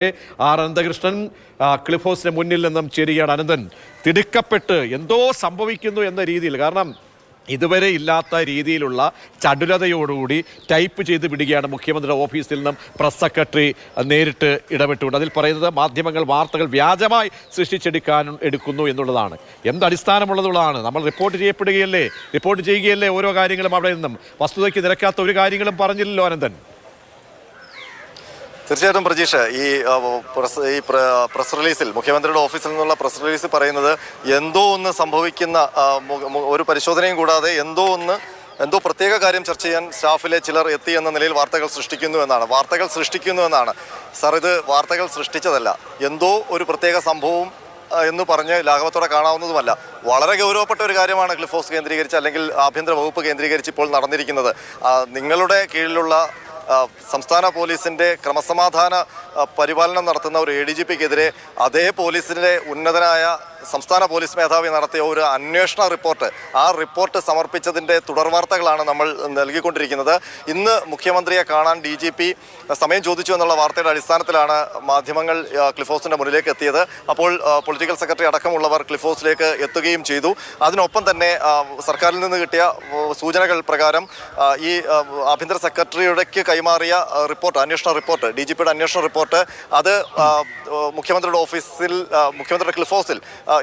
Ananthakrishnan cliff ഹൗസിന് മുന്നിൽ നിന്നും ചേരുകയാണ്. അനന്തൻ, തിടുക്കപ്പെട്ട് എന്തോ സംഭവിക്കുന്നു എന്ന രീതിയിൽ, കാരണം ഇതുവരെ ഇല്ലാത്ത രീതിയിലുള്ള ചടുലതയോടുകൂടി ടൈപ്പ് ചെയ്ത് വിടുകയാണ് മുഖ്യമന്ത്രിയുടെ ഓഫീസിൽ നിന്നും പ്രസ് സെക്രട്ടറി നേരിട്ട് ഇടപെട്ടുകൊണ്ട്. അതിൽ പറയുന്നത് മാധ്യമങ്ങൾ വാർത്തകൾ വ്യാജമായി എടുക്കുന്നു എന്നുള്ളതാണ്. എന്തടിസ്ഥാനമുള്ളതാണ്? നമ്മൾ റിപ്പോർട്ട് ചെയ്യുകയല്ലേ ഓരോ കാര്യങ്ങളും. അവിടെ നിന്നും വസ്തുതയ്ക്ക് നിരക്കാത്ത ഒരു കാര്യങ്ങളും പറഞ്ഞില്ലല്ലോ അനന്തൻ. തീർച്ചയായിട്ടും പ്രജീഷ്, ഈ പ്രസ് റിലീസിൽ, മുഖ്യമന്ത്രിയുടെ ഓഫീസിൽ നിന്നുള്ള പ്രസ് റിലീസിൽ പറയുന്നത് എന്തോ ഒന്ന് സംഭവിക്കുന്ന, ഒരു പരിശോധനയും കൂടാതെ എന്തോ പ്രത്യേക കാര്യം ചർച്ച ചെയ്യാൻ സ്റ്റാഫിലെ ചിലർ എത്തി എന്ന നിലയിൽ വാർത്തകൾ സൃഷ്ടിക്കുന്നു എന്നാണ്. സാർ, ഇത് വാർത്തകൾ സൃഷ്ടിച്ചതല്ല, എന്തോ ഒരു പ്രത്യേക സംഭവം എന്ന് പറഞ്ഞ് ലാഘവത്തോടെ കാണാവുന്നതുമല്ല. വളരെ ഗൗരവപ്പെട്ട ഒരു കാര്യമാണ് ക്ലിഫ് ഹൗസ് കേന്ദ്രീകരിച്ച്, അല്ലെങ്കിൽ ആഭ്യന്തര വകുപ്പ് കേന്ദ്രീകരിച്ച് ഇപ്പോൾ നടന്നിരിക്കുന്നത്. നിങ്ങളുടെ കീഴിലുള്ള സംസ്ഥാന പോലീസിൻ്റെ ക്രമസമാധാന പരിപാലനം നടത്തുന്ന ഒരു ADGPക്കെതിരെ അതേ പോലീസിൻ്റെ ഉന്നതനായ സംസ്ഥാന പോലീസ് മേധാവി നടത്തിയ ഒരു അന്വേഷണ റിപ്പോർട്ട്, ആ റിപ്പോർട്ട് സമർപ്പിച്ചതിൻ്റെ തുടർവാർത്തകളാണ് നമ്മൾ നൽകിക്കൊണ്ടിരിക്കുന്നത്. ഇന്ന് മുഖ്യമന്ത്രിയെ കാണാൻ DGP സമയം ചോദിച്ചു എന്നുള്ള വാർത്തയുടെ അടിസ്ഥാനത്തിലാണ് മാധ്യമങ്ങൾ ക്ലിഫ് ഹൗസിൻ്റെ മുന്നിലേക്ക് എത്തിയത്. അപ്പോൾ പൊളിറ്റിക്കൽ സെക്രട്ടറി അടക്കമുള്ളവർ ക്ലിഫ് ഹൗസിലേക്ക് എത്തുകയും ചെയ്തു. അതിനൊപ്പം തന്നെ സർക്കാരിൽ നിന്ന് കിട്ടിയ സൂചനകൾ പ്രകാരം ഈ ആഭ്യന്തര സെക്രട്ടറിയുടെക്ക് കൈമാറിയ റിപ്പോർട്ട്, അന്വേഷണ റിപ്പോർട്ട്, DGPയുടെ അന്വേഷണ റിപ്പോർട്ട്, അത് മുഖ്യമന്ത്രിയുടെ ഓഫീസിൽ, മുഖ്യമന്ത്രിയുടെ ക്ലിഫ് ഹൗസിൽ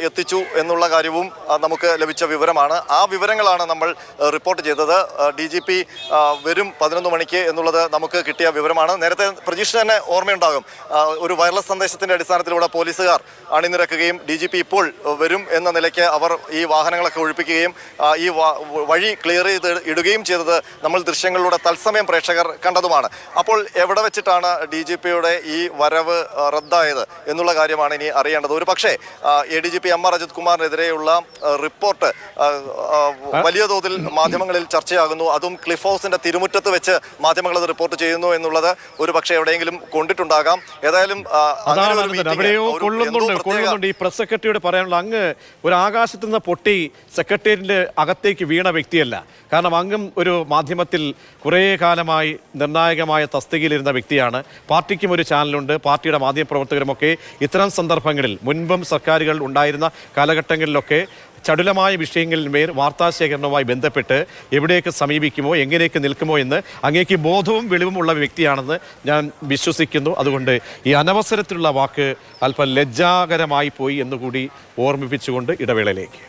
എത്തിച്ചു എന്നുള്ള കാര്യവും നമുക്ക് ലഭിച്ച വിവരമാണ്. ആ വിവരങ്ങളാണ് നമ്മൾ റിപ്പോർട്ട് ചെയ്തത്. DGP വരും 11 മണിക്ക് എന്നുള്ളത് നമുക്ക് കിട്ടിയ വിവരമാണ്. നേരത്തെ പ്രജീഷ് തന്നെ ഓർമ്മയുണ്ടാകും, ഒരു വയർലെസ് സന്ദേശത്തിൻ്റെ അടിസ്ഥാനത്തിലൂടെ പോലീസുകാർ അണിനിരക്കുകയും DGP ഇപ്പോൾ വരും എന്ന നിലയ്ക്ക് അവർ ഈ വാഹനങ്ങളൊക്കെ ഒഴിപ്പിക്കുകയും ഈ വഴി ക്ലിയർ ചെയ്ത് ഇടുകയും ചെയ്തത് നമ്മൾ ദൃശ്യങ്ങളിലൂടെ തത്സമയം പ്രേക്ഷകർ കണ്ടതുമാണ്. അപ്പോൾ എവിടെ വെച്ചിട്ടാണ് DGPയുടെ ഈ വരവ് റദ്ദായത് എന്നുള്ള കാര്യമാണ് ഇനി അറിയേണ്ടത്. ഒരു പക്ഷേ ADGP MR അജിത് കുമാറിനെതിരെയുള്ള റിപ്പോർട്ട് വലിയ തോതിൽ മാധ്യമങ്ങളിൽ ചർച്ചയാകുന്നു. അതും ക്ലിഫ് ഹൗസിന്റെ തിരുമുറ്റത്ത് വെച്ച് മാധ്യമങ്ങൾ അത് റിപ്പോർട്ട് ചെയ്യുന്നു എന്നുള്ളത് ഒരു പക്ഷേ എവിടെയെങ്കിലും കൊണ്ടിട്ടുണ്ടാകാം. ഏതായാലും ഈ പ്രസ് സെക്രട്ടറിയോട് പറയാനുള്ള, അങ്ങ് ഒരു ആകാശത്ത് നിന്ന് പൊട്ടി സെക്രട്ടേറിയറ്റിന്റെ അകത്തേക്ക് വീണ വ്യക്തിയല്ല. കാരണം അങ്ങും ഒരു മാധ്യമത്തിൽ കുറേ കാലമായി നിർണായകമായ തസ്തികയിലിരുന്ന വ്യക്തിയാണ്. പാർട്ടിക്കും ഒരു ചാനലുണ്ട്, പാർട്ടിയുടെ മാധ്യമപ്രവർത്തകരുമൊക്കെ ഇത്തരം സന്ദർഭങ്ങളിൽ മുൻപും സർക്കാരുകൾ ഉണ്ടായിരുന്ന കാലഘട്ടങ്ങളിലൊക്കെ ചടുലമായ വിഷയങ്ങളിന്മേൽ വാർത്താശേഖരണവുമായി ബന്ധപ്പെട്ട് എവിടെയൊക്കെ സമീപിക്കുമോ, എങ്ങനെയൊക്കെ നിൽക്കുമോ എന്ന് അങ്ങേക്ക് ബോധവും വെളിവും ഉള്ള വ്യക്തിയാണെന്ന് ഞാൻ വിശ്വസിക്കുന്നു. അതുകൊണ്ട് ഈ അനവസരത്തിലുള്ള വാക്ക് അല്പം ലജ്ജാകരമായി പോയി എന്നുകൂടി ഓർമ്മിപ്പിച്ചുകൊണ്ട് ഇടവേളയിലേക്ക്.